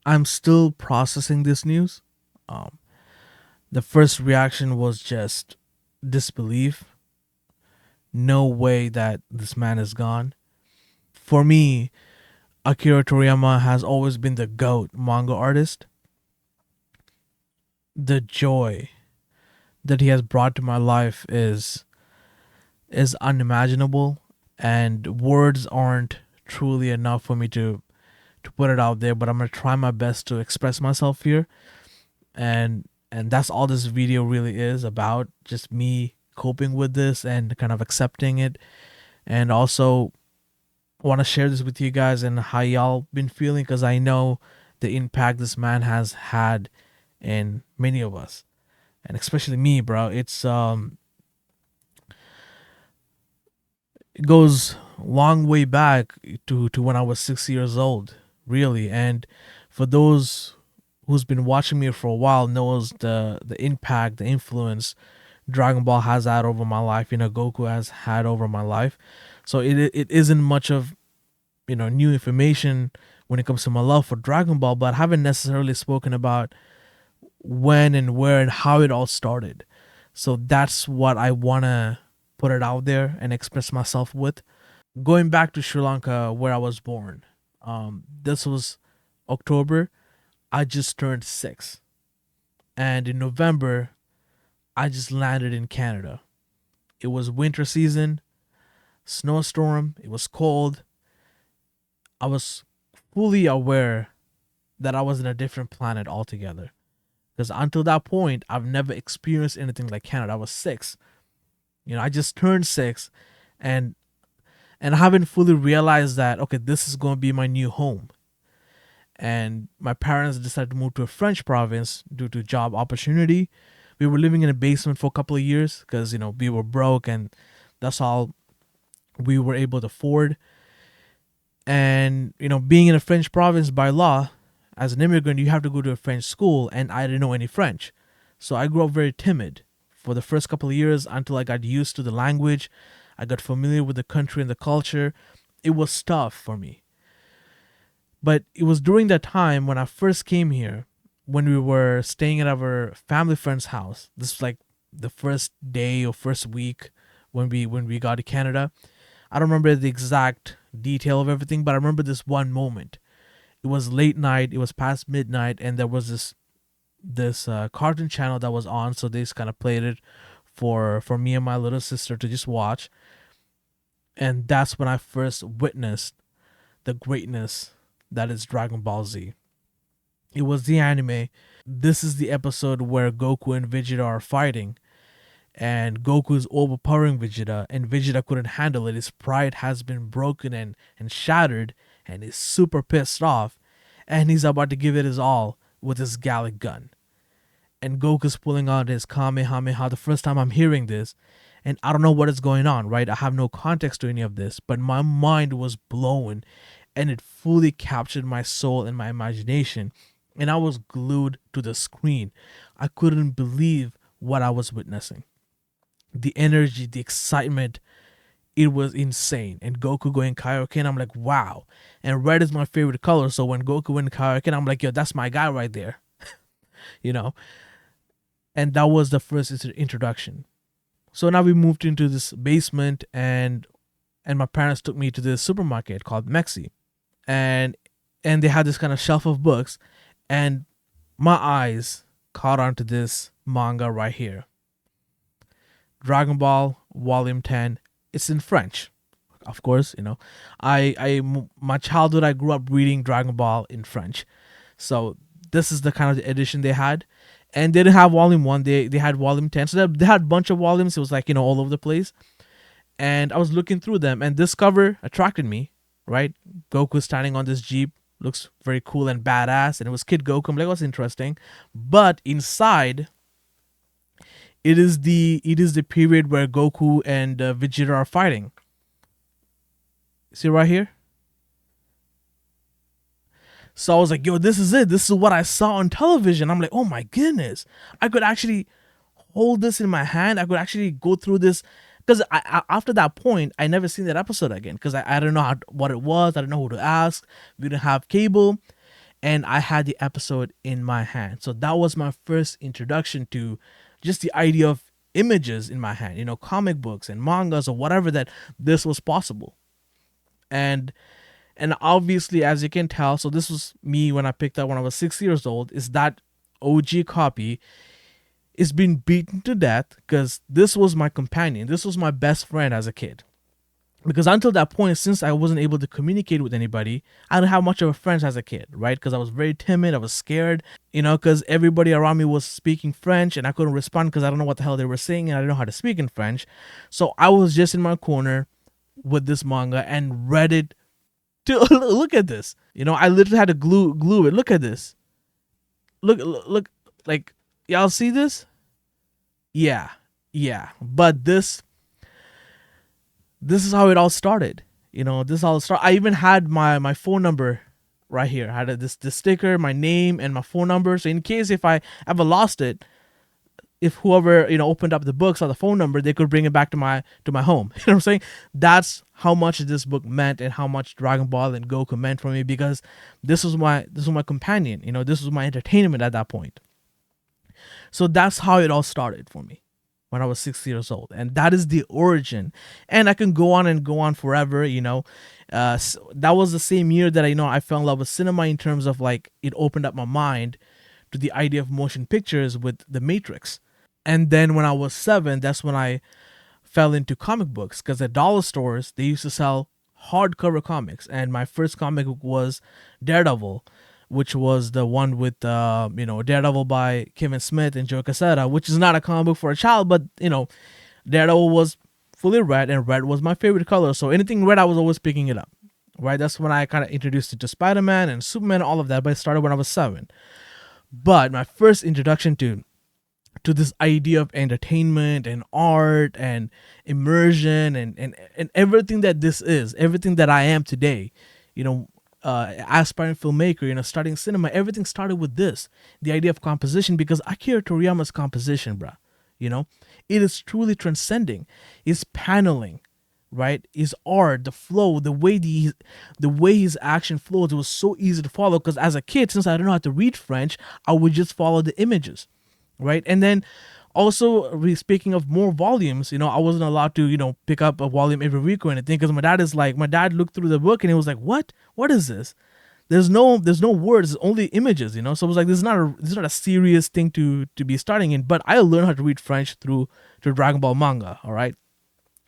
I'm still processing this news. Um, the first reaction was just disbelief. No way that this man is gone. For me, Akira Toriyama has always been the GOAT manga artist. The joy that he has brought to my life is unimaginable, and words aren't truly enough for me to put it out there, but I'm going to try my best to express myself here. And that's all this video really is about, just me coping with this and kind of accepting it, and also want to share this with you guys and how y'all been feeling, because I know the impact this man has had in many of us, and especially me, bro. It goes long way back to when I was 6 years old, really. And for those who's been watching me for a while knows the impact, the influence Dragon Ball has had over my life. Goku has had over my life. So it isn't much of new information when it comes to my love for Dragon Ball, but I haven't necessarily spoken about when and where and how it all started. So that's what I wanna put it out there and express myself with. Going back to Sri Lanka, where I was born. This was October. I just turned 6, and in November, I just landed in Canada. It was winter season, snowstorm. It was cold. I was fully aware that I was in a different planet altogether. Because until that point, I've never experienced anything like Canada. I was 6. I just turned 6, and I haven't fully realized that okay, this is going to be my new home. And my parents decided to move to a French province due to job opportunity. We were living in a basement for a couple of years because we were broke, and that's all we were able to afford. And being in a French province by law, as an immigrant, you have to go to a French school, and I didn't know any French, so I grew up very timid for the first couple of years until I got used to the language. I got familiar with the country and the culture. It was tough for me. But it was during that time when I first came here, when we were staying at our family friend's house. This was like the first day or first week when we got to Canada. I don't remember the exact detail of everything, but I remember this one moment. It was late night. It was past midnight, and there was this cartoon channel that was on. So they just kind of played it for me and my little sister to just watch, and that's when I first witnessed the greatness that is Dragon Ball Z. It was the anime. This is the episode where Goku and Vegeta are fighting, and Goku is overpowering Vegeta, and Vegeta couldn't handle it. His pride has been broken and shattered, and he's super pissed off, and he's about to give it his all with his Gallic gun. And Goku's pulling out his Kamehameha the first time I'm hearing this, and I don't know what is going on, right? I have no context to any of this, but my mind was blown, and it fully captured my soul and my imagination, and I was glued to the screen. I couldn't believe what I was witnessing. The energy, the excitement, it was insane. And Goku going Kaioken, I'm like, wow. And red is my favorite color, so when Goku went Kaioken, I'm like, yo, that's my guy right there, you know? And that was the first introduction. So now we moved into this basement, and my parents took me to this supermarket called Mexi, and they had this kind of shelf of books, and my eyes caught onto this manga right here, Dragon Ball Volume 10. It's in French, of course. My childhood, I grew up reading Dragon Ball in French, so this is the kind of edition they had. And they didn't have volume 1, they had volume 10, so they had a bunch of volumes. It was like all over the place, and I was looking through them, and this cover attracted me, right? Goku standing on this jeep looks very cool and badass, and it was Kid Goku. I'm like, what's interesting? But inside, it is the period where Goku and Vegeta are fighting. See right here. So I was like, yo, this is it. This is what I saw on television. I'm like, oh my goodness, I could actually hold this in my hand. I could actually go through this, because after that point, I never seen that episode again, because I don't know what it was. I don't know who to ask. We didn't have cable, and I had the episode in my hand. So that was my first introduction to just the idea of images in my hand, comic books and mangas or whatever, that this was possible. And obviously, as you can tell, so this was me when I picked up when I was 6 years old, is that OG copy is being beaten to death because this was my companion. This was my best friend as a kid. Because until that point, since I wasn't able to communicate with anybody, I didn't have much of a friends as a kid, right? Because I was very timid, I was scared, because everybody around me was speaking French and I couldn't respond because I don't know what the hell they were saying and I didn't know how to speak in French. So I was just in my corner with this manga and read it. To look at this, I literally had to glue it. Look at this. Look, like, y'all see this? Yeah, yeah. But this is how it all started. This all started. I even had my phone number right here. I had this sticker, my name and my phone number. So in case if I ever lost it, if whoever opened up the books or the phone number, they could bring it back to my home. You know what I'm saying? That's how much this book meant and how much Dragon Ball and Goku meant for me, because this was my companion. This was my entertainment at that point. So that's how it all started for me when I was 6 years old, and that is the origin. And I can go on and go on forever. That was the same year that I fell in love with cinema, in terms of like it opened up my mind to the idea of motion pictures with The Matrix. And then when I was 7, that's when I fell into comic books, because at dollar stores they used to sell hardcover comics, and my first comic book was Daredevil, which was the one with Daredevil by Kevin Smith and Joe Quesada, which is not a comic book for a child, but Daredevil was fully red, and red was my favorite color, so anything red I was always picking it up. Right, that's when I kind of introduced it to Spider-Man and Superman, all of that, but it started when I was 7. But my first introduction to this idea of entertainment and art and immersion and everything that this is, everything that I am today, aspiring filmmaker, starting cinema, everything started with this, the idea of composition, because Akira Toriyama's composition, bruh, it is truly transcending. His paneling, right? His art, the flow, the way his action flows, it was so easy to follow, because as a kid, since I don't know how to read French, I would just follow the images, right? And then also, speaking of more volumes, I wasn't allowed to pick up a volume every week or anything, because my dad looked through the book and he was like, what is this? There's no words, only images, so it was like, this is not a serious thing to be starting in. But I learned how to read French through Dragon Ball manga, all right,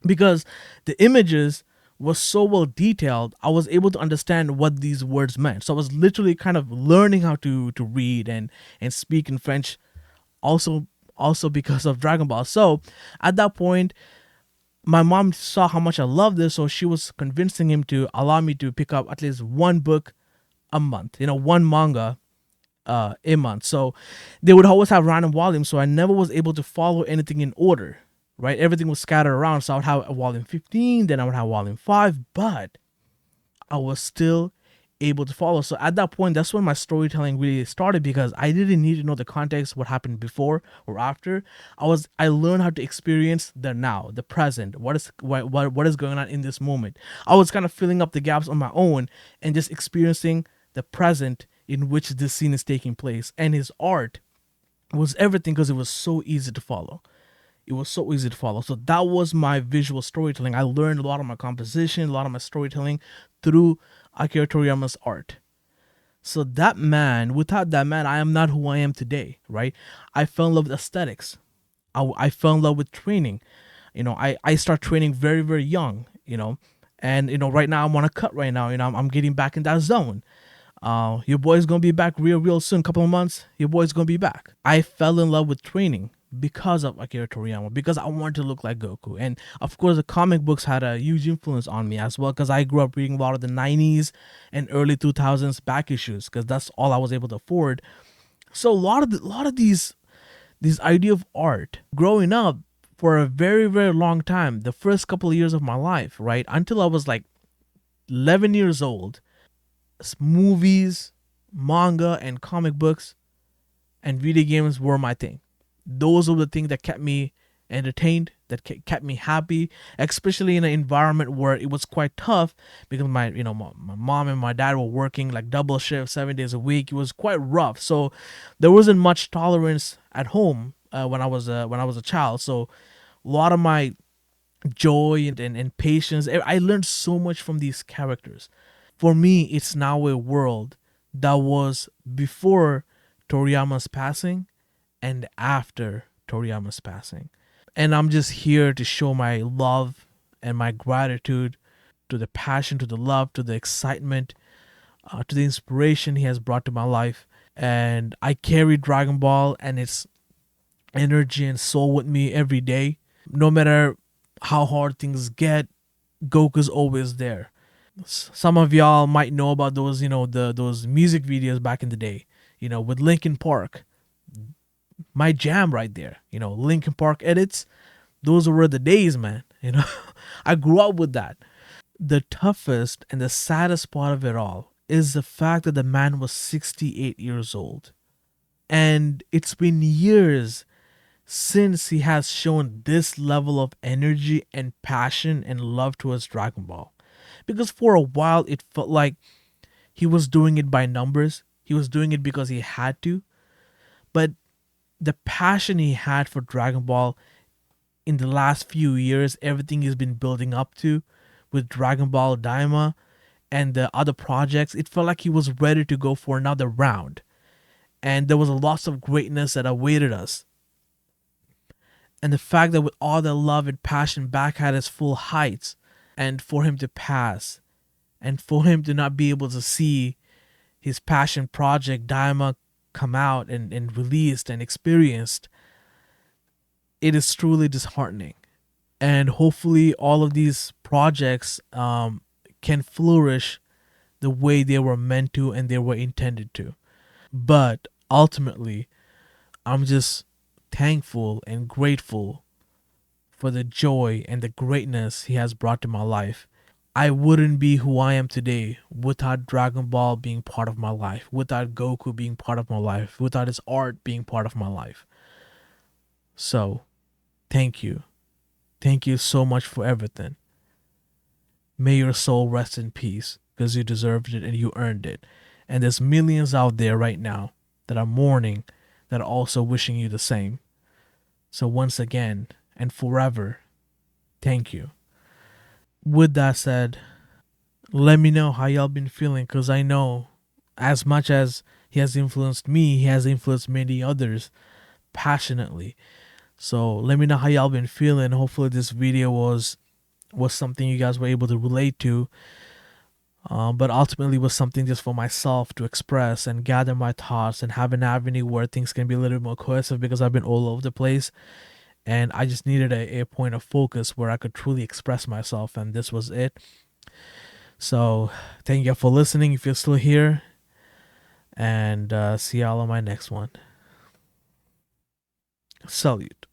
because the images was so well detailed, I was able to understand what these words meant. So I was literally kind of learning how to read and speak in French, also because of Dragon Ball. So at that point, my mom saw how much I loved this, so she was convincing him to allow me to pick up at least one book a month, one manga a month. So they would always have random volumes, so I never was able to follow anything in order, right? Everything was scattered around, so I would have a volume 15, then I would have volume 5, but I was still able to follow. So at that point, that's when my storytelling really started, because I didn't need to know the context, what happened before or after. I learned how to experience the now, the present, what is going on in this moment. I was kind of filling up the gaps on my own and just experiencing the present in which this scene is taking place. And his art was everything, because it was so easy to follow. It was so easy to follow. So that was my visual storytelling. I learned a lot of my composition, a lot of my storytelling through Akira Toriyama's art. So without that man, I am not who I am today, right? I fell in love with aesthetics. I fell in love with training. I start training very, very young, and, right now I'm on a cut right now. I'm getting back in that zone. Your boy's gonna be back real soon, couple of months. Your boy's gonna be back. I fell in love with training because of Akira Toriyama, because I wanted to look like Goku. And of course, the comic books had a huge influence on me as well, because I grew up reading a lot of the 90s and early 2000s back issues, because that's all I was able to afford. So a lot of these idea of art growing up for a very, very long time, the first couple of years of my life, right, until I was like 11 years old, movies, manga, and comic books and video games were my thing. Those were the things that kept me entertained, that kept me happy, especially in an environment where it was quite tough because my mom and my dad were working like double shift 7 days a week. It was quite rough, so there wasn't much tolerance at home when I was a child. So a lot of my joy and patience, I learned so much from these characters. For me, it's now a world that was before Toriyama's passing and after Toriyama's passing. And I'm just here to show my love and my gratitude to the passion, to the love, to the excitement, to the inspiration he has brought to my life. And I carry Dragon Ball and its energy and soul with me every day. No matter how hard things get, Goku's always there. Some of y'all might know about those, those music videos back in the day, with Linkin Park. My jam right there, Linkin Park edits. Those were the days, man. I grew up with that. The toughest and the saddest part of it all is the fact that the man was 68 years old. And it's been years since he has shown this level of energy and passion and love towards Dragon Ball. Because for a while it felt like he was doing it by numbers. He was doing it because he had to. But the passion he had for Dragon Ball in the last few years, everything he's been building up to with Dragon Ball Daima and the other projects, it felt like he was ready to go for another round. And there was a lots of greatness that awaited us. And the fact that with all the love and passion back at its full heights, and for him to pass, and for him to not be able to see his passion project Daima come out and released and experienced, it is truly disheartening. And hopefully all of these projects can flourish the way they were meant to and they were intended to. But ultimately, I'm just thankful and grateful for the joy and the greatness he has brought to my life. I wouldn't be who I am today without Dragon Ball being part of my life, without Goku being part of my life, without his art being part of my life. So, thank you. Thank you so much for everything. May your soul rest in peace because you deserved it and you earned it. And there's millions out there right now that are mourning, that are also wishing you the same. So, once again and forever, thank you. With that said, let me know how y'all been feeling because I know as much as he has influenced me, he has influenced many others passionately. So let me know how y'all been feeling. Hopefully this video was something you guys were able to relate to. But ultimately was something just for myself to express and gather my thoughts and have an avenue where things can be a little bit more cohesive because I've been all over the place and I just needed a point of focus where I could truly express myself, and this was it. So thank you for listening if you're still here, and see y'all on my next one. Salute.